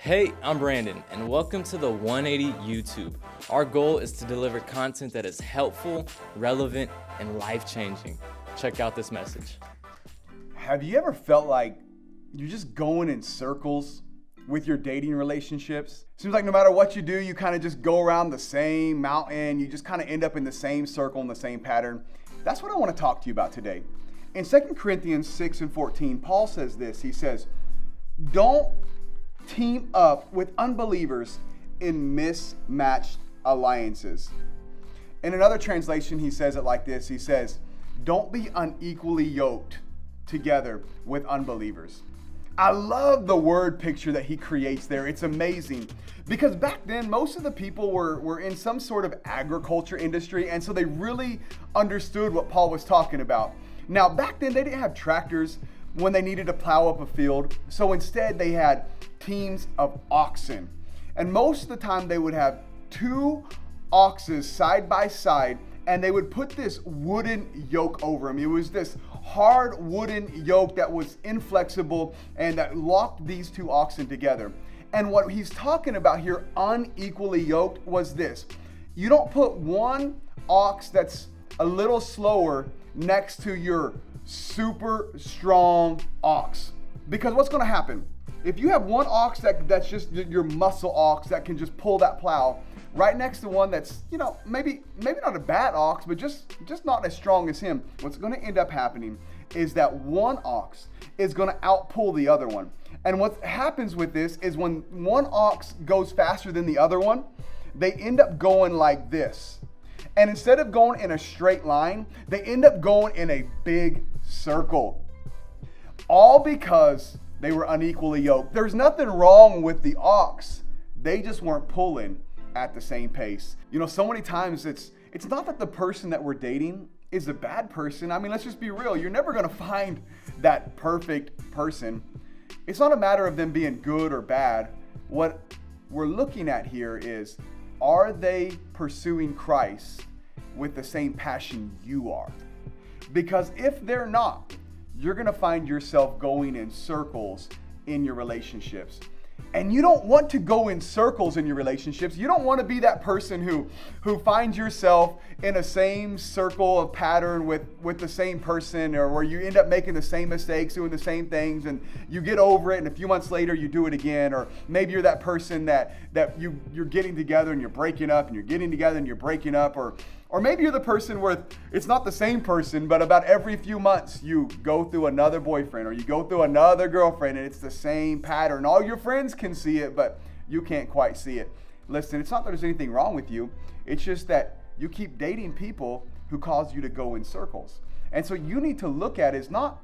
Hey, I'm Brandon, and welcome to the 180 YouTube. Our goal is to deliver content that is helpful, relevant, and life-changing. Check out this message. Have you ever felt like you're just going in circles with your dating relationships? Seems like no matter what you do, you kind of just go around the same mountain. You just kind of end up in the same circle, in the same pattern. That's what I want to talk to you about today. In 2 Corinthians 6:14, Paul says this. He says, don't team up with unbelievers in mismatched alliances. In another translation, he says it like this. He says, don't be unequally yoked together with unbelievers. I love the word picture that he creates there. It's amazing because back then, most of the people were in some sort of agriculture industry, and so they really understood what Paul was talking about. Now, back then, they didn't have tractors when they needed to plow up a field. So instead, they had teams of oxen. And most of the time, they would have two oxes side by side, and they would put this wooden yoke over them. It was this hard wooden yoke that was inflexible and that locked these two oxen together. And what he's talking about here, unequally yoked, was this. You don't put one ox that's a little slower next to your super strong ox. Because what's going to happen? If you have one ox that's just your muscle ox that can just pull that plow, right next to one that's, maybe not a bad ox, but just not as strong as him, what's going to end up happening is that one ox is going to outpull the other one. And what happens with this is when one ox goes faster than the other one, they end up going like this. And instead of going in a straight line, they end up going in a big circle. All because they were unequally yoked. There's nothing wrong with the ox. They just weren't pulling at the same pace. So many times it's not that the person that we're dating is a bad person. I mean, let's just be real. You're never going to find that perfect person. It's not a matter of them being good or bad. What we're looking at here is, are they pursuing Christ with the same passion you are? Because if they're not, you're going to find yourself going in circles in your relationships. And you don't want to go in circles in your relationships. You don't want to be that person who finds yourself in a same circle of pattern with the same person, or where you end up making the same mistakes, doing the same things, and you get over it, and a few months later you do it again. Or maybe you're that person that you're getting together and you're breaking up, and you're getting together and you're breaking up, or maybe you're the person where it's not the same person, but about every few months you go through another boyfriend or you go through another girlfriend, and it's the same pattern. All your friends can see it, but you can't quite see it. Listen, it's not that there's anything wrong with you. It's just that you keep dating people who cause you to go in circles. And so you need to look at is not,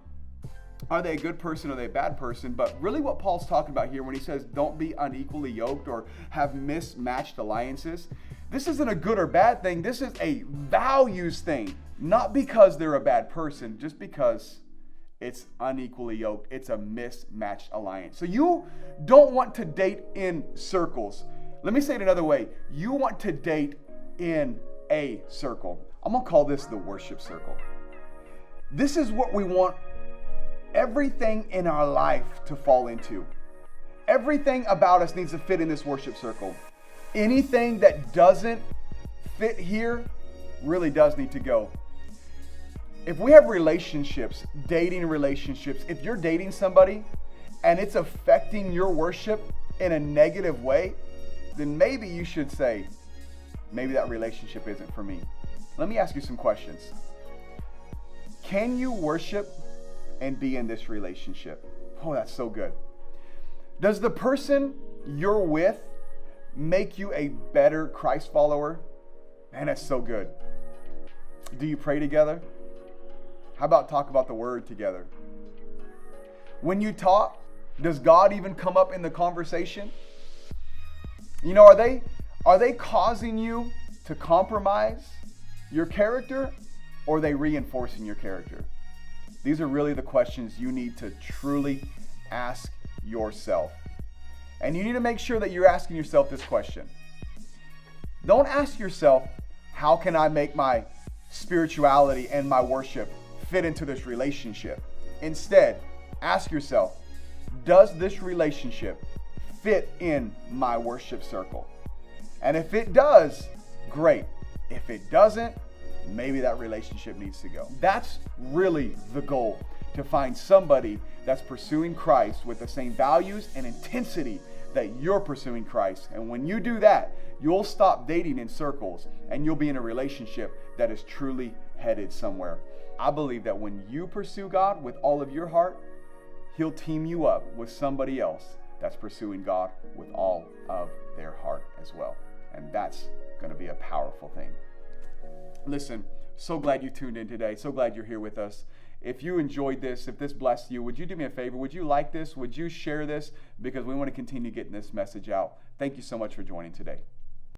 are they a good person or are they a bad person, but really what Paul's talking about here when he says don't be unequally yoked or have mismatched alliances. This isn't a good or bad thing. This is a values thing. Not because they're a bad person, just because it's unequally yoked. It's a mismatched alliance. So you don't want to date in circles. Let me say it another way. You want to date in a circle. I'm going to call this the worship circle. This is what we want everything in our life to fall into. Everything about us needs to fit in this worship circle. Anything that doesn't fit here really does need to go. If we have relationships, dating relationships, if you're dating somebody and it's affecting your worship in a negative way, then maybe you should say, maybe that relationship isn't for me. Let me ask you some questions. Can you worship and be in this relationship? Oh, that's so good. Does the person you're with make you a better Christ follower? Man, that's so good. Do you pray together? How about talk about the word together? When you talk, does God even come up in the conversation? Are they causing you to compromise your character, or are they reinforcing your character? These are really the questions you need to truly ask yourself. And you need to make sure that you're asking yourself this question. Don't ask yourself, how can I make my spirituality and my worship fit into this relationship? Instead, ask yourself, does this relationship fit in my worship circle? And if it does, great. If it doesn't, maybe that relationship needs to go. That's really the goal, to find somebody that's pursuing Christ with the same values and intensity that you're pursuing Christ. And when you do that, you'll stop dating in circles and you'll be in a relationship that is truly headed somewhere. I believe that when you pursue God with all of your heart, He'll team you up with somebody else that's pursuing God with all of their heart as well. And that's going to be a powerful thing. Listen, so glad you tuned in today. So glad you're here with us. If you enjoyed this, if this blessed you, would you do me a favor? Would you like this? Would you share this? Because we want to continue getting this message out. Thank you so much for joining today.